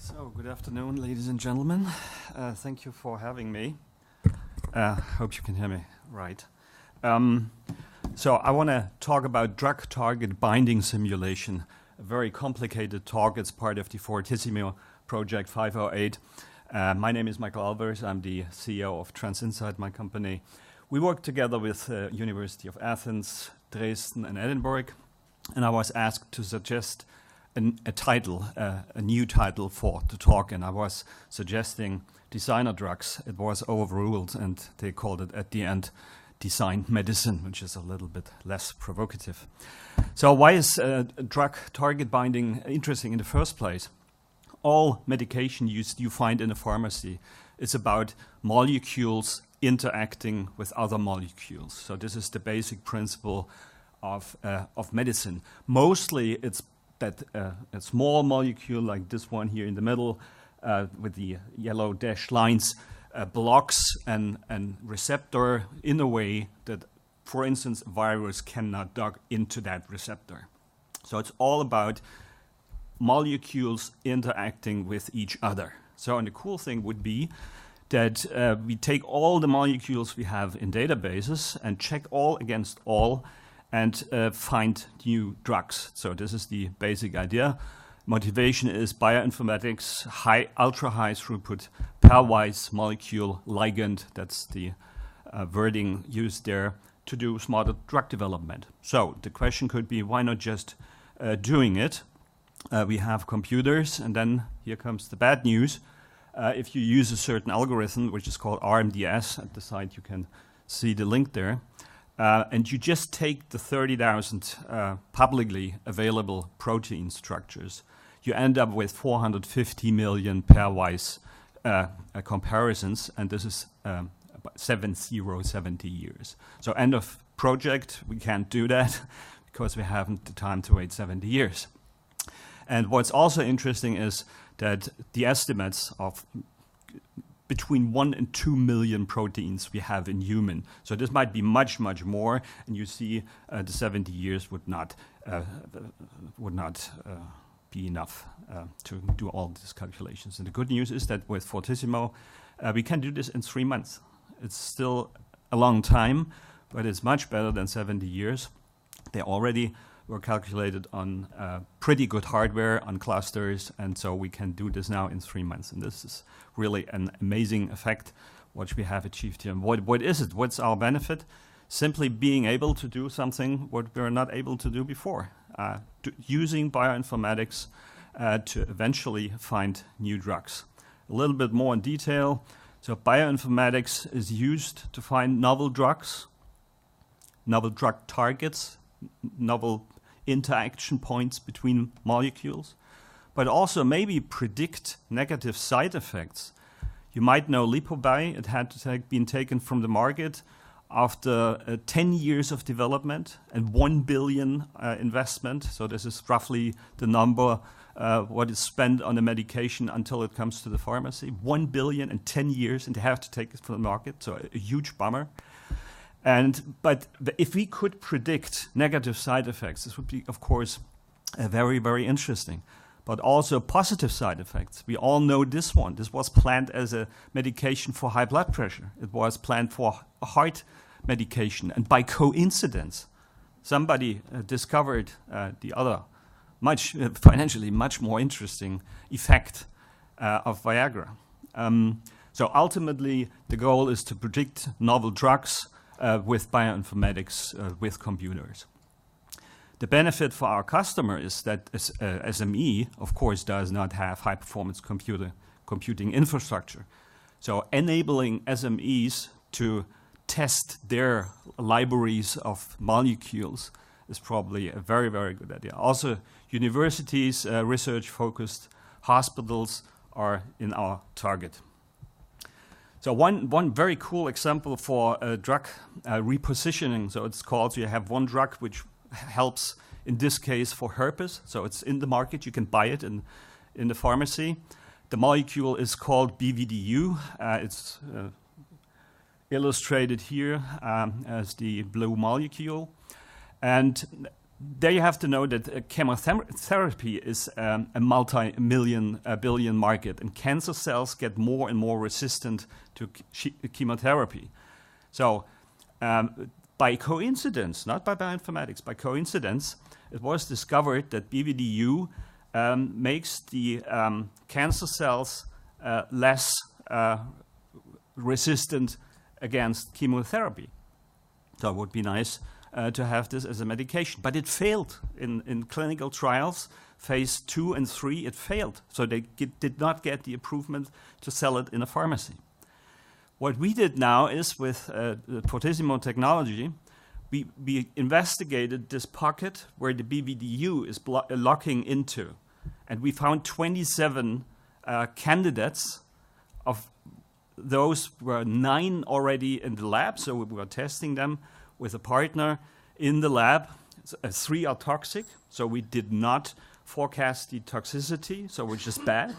So, good afternoon, ladies and gentlemen. Thank you for having me. Hope you can hear me right. So I want to talk about drug target binding simulation, a very complicated talk. It's part of the Fortissimo project 508. My name is Michael Alvers. I'm the CEO of Transinsight, my company. We work together with University of Athens, Dresden, and Edinburgh, and I was asked to suggest a new title for the talk, and I was suggesting designer drugs. It was overruled, and they called it at the end design medicine, which is a little bit less provocative. So why is drug target binding interesting in the first place? All medication you find in a pharmacy is about molecules interacting with other molecules. So this is the basic principle of medicine. Mostly it's that a small molecule like this one here in the middle with the yellow dashed lines blocks an receptor in a way that, for instance, a virus cannot dock into that receptor. So it's all about molecules interacting with each other. So, and the cool thing would be that we take all the molecules we have in databases and check all against all and find new drugs. So this is the basic idea. Motivation is bioinformatics, ultra high throughput, pairwise molecule ligand. That's the wording used there to do smarter drug development. So the question could be, why not just doing it? We have computers, and then here comes the bad news. If you use a certain algorithm, which is called RMDS, at the site you can see the link there, and you just take the 30,000 publicly available protein structures, you end up with 450 million pairwise comparisons, and this is 70 years. So end of project, we can't do that because we haven't the time to wait 70 years. And what's also interesting is that the estimates of between 1 and 2 million proteins we have in human. So this might be much, much more, and you see the 70 years would not be enough to do all these calculations. And the good news is that with Fortissimo, we can do this in 3 months. It's still a long time, but it's much better than 70 years. They already were calculated on pretty good hardware, on clusters, and so we can do this now in 3 months. And this is really an amazing effect, what we have achieved here. And what is it? What's our benefit? Simply being able to do something what we were not able to do before, using bioinformatics to eventually find new drugs. A little bit more in detail. So bioinformatics is used to find novel drugs, novel drug targets, novel interaction points between molecules, but also maybe predict negative side effects. You might know Lipobuy. It had to been taken from the market after 10 years of development and 1 billion investment. So this is roughly the number what is spent on the medication until it comes to the pharmacy. 1 billion in 10 years, and they have to take it from the market. So a huge bummer. But if we could predict negative side effects, this would be, of course, very, very interesting. But also positive side effects. We all know this one. This was planned as a medication for high blood pressure. It was planned for a heart medication. And by coincidence, somebody discovered the other, financially much more interesting effect of Viagra. So ultimately, the goal is to predict novel drugs with bioinformatics, with computers. The benefit for our customer is that SME, of course, does not have high-performance computing infrastructure. So enabling SMEs to test their libraries of molecules is probably a very, very good idea. Also, universities, research-focused hospitals are in our target. So one very cool example for drug repositioning, so it's called, so you have one drug which helps, in this case, for herpes. So it's in the market, you can buy it in the pharmacy. The molecule is called BVDU. It's illustrated here as the blue molecule. And there you have to know that chemotherapy is a multi-million, billion market, and cancer cells get more and more resistant to chemotherapy. So by coincidence, not by bioinformatics, by coincidence, it was discovered that BVDU makes the cancer cells less resistant against chemotherapy. So it would be nice to have this as a medication. But it failed in clinical trials, phase 2 and 3, it failed. So they did not get the approval to sell it in a pharmacy. What we did now is with the Fortissimo technology, we investigated this pocket where the BVDU is locking into. And we found 27 candidates. Of those were 9 already in the lab, so we were testing them with a partner in the lab. 3 are toxic, so we did not forecast the toxicity, so which is bad.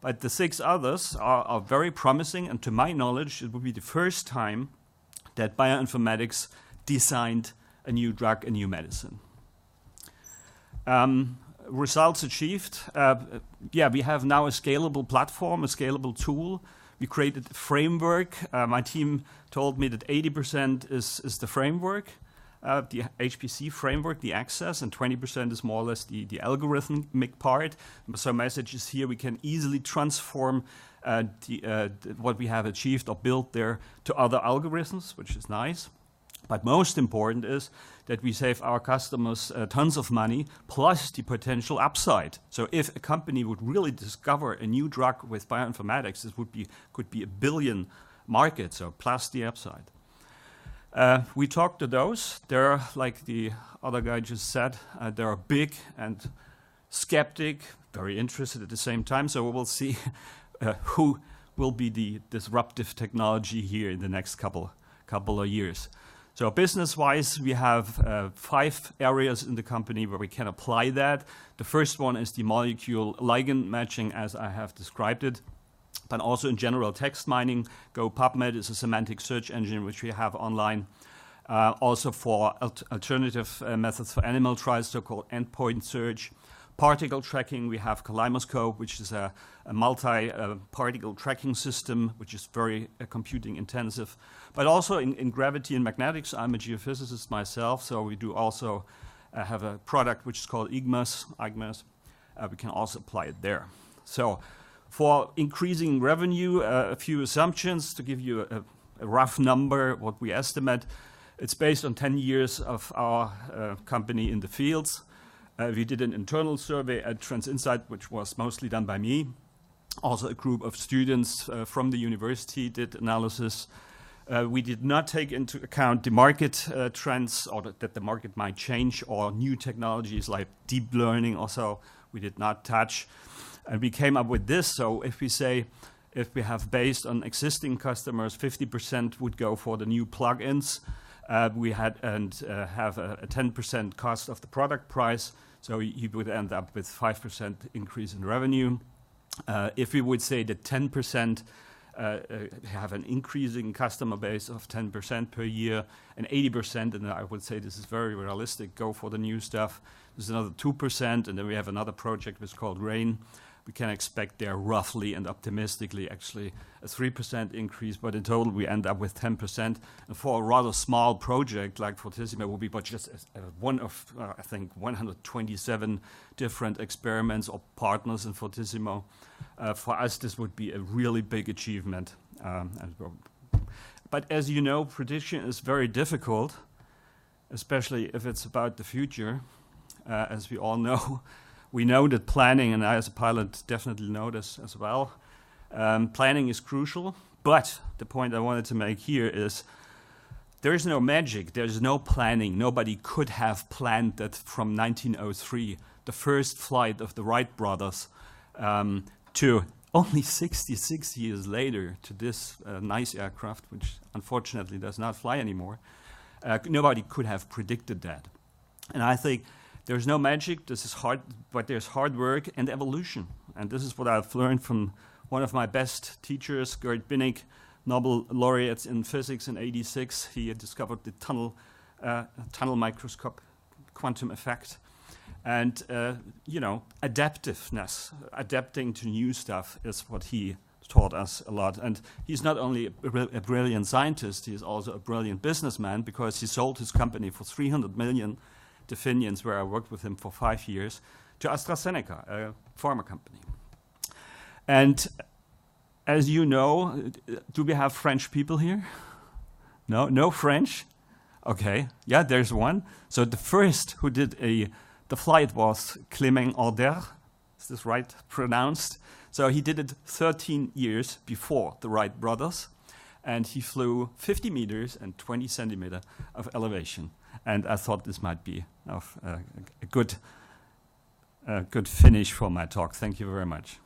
But the 6 others are very promising, and to my knowledge, it would be the first time that bioinformatics designed a new drug, a new medicine. Results achieved. We have now a scalable platform, a scalable tool. We created a framework. My team told me that 80% is the framework, the HPC framework, the access, and 20% is more or less the algorithmic part. So message is here, we can easily transform what we have achieved or built there to other algorithms, which is nice. But most important is that we save our customers tons of money, plus the potential upside. So if a company would really discover a new drug with bioinformatics, it could be a billion market, so plus the upside. We talked to those. They're, like the other guy just said, they're big and skeptic, very interested at the same time. So we will see who will be the disruptive technology here in the next couple of years. So business-wise, we have 5 areas in the company where we can apply that. The first one is the molecule ligand matching, as I have described it, but also in general text mining. PubMed is a semantic search engine which we have online. Also for alternative methods for animal trials, so-called endpoint search. Particle tracking, we have Kaleidoscope, which is a multi-particle tracking system, which is very computing intensive. But also in gravity and magnetics, I'm a geophysicist myself, so we do also have a product which is called IGMAS. We can also apply it there. So for increasing revenue, a few assumptions to give you a rough number, what we estimate. It's based on 10 years of our company in the fields. We did an internal survey at Transinsight, which was mostly done by me. Also a group of students from the university did analysis. We did not take into account the market trends, or that the market might change, or new technologies like deep learning also we did not touch. And we came up with this. So if we have based on existing customers, 50% would go for the new plugins. We had have a 10% cost of the product price. So you would end up with 5% increase in revenue. If we would say that 10% have an increasing customer base of 10% per year, and 80%, and I would say this is very realistic, go for the new stuff. There's another 2%, and then we have another project which is called RAIN. We can expect there roughly and optimistically actually a 3% increase, but in total we end up with 10%. And for a rather small project like Fortissimo, will be but just one of, I think, 127 different experiments or partners in Fortissimo. For us, this would be a really big achievement. But as you know, prediction is very difficult, especially if it's about the future, as we all know. We know that planning, and I as a pilot definitely know this as well, planning is crucial, but the point I wanted to make here is there is no magic, there is no planning. Nobody could have planned that from 1903, the first flight of the Wright brothers, to only 66 years later to this nice aircraft, which unfortunately does not fly anymore. Nobody could have predicted that. And I think there's no magic, this is hard, but there's hard work and evolution. And this is what I've learned from one of my best teachers, Gerd Binnig, Nobel laureate in physics in '86. He had discovered the tunnel microscope quantum effect. And, adaptiveness, adapting to new stuff is what he taught us a lot. And he's not only a brilliant scientist, he's also a brilliant businessman, because he sold his company for 300 million Definians, where I worked with him for 5 years, to AstraZeneca, a pharma company. And as you know, do we have French people here? No? No French? Okay, yeah, there's one. So the first who did the flight was Clément Audert. Is this right pronounced? So he did it 13 years before the Wright brothers, and he flew 50 meters and 20 centimeters of elevation. And I thought this might be a good finish for my talk. Thank you very much.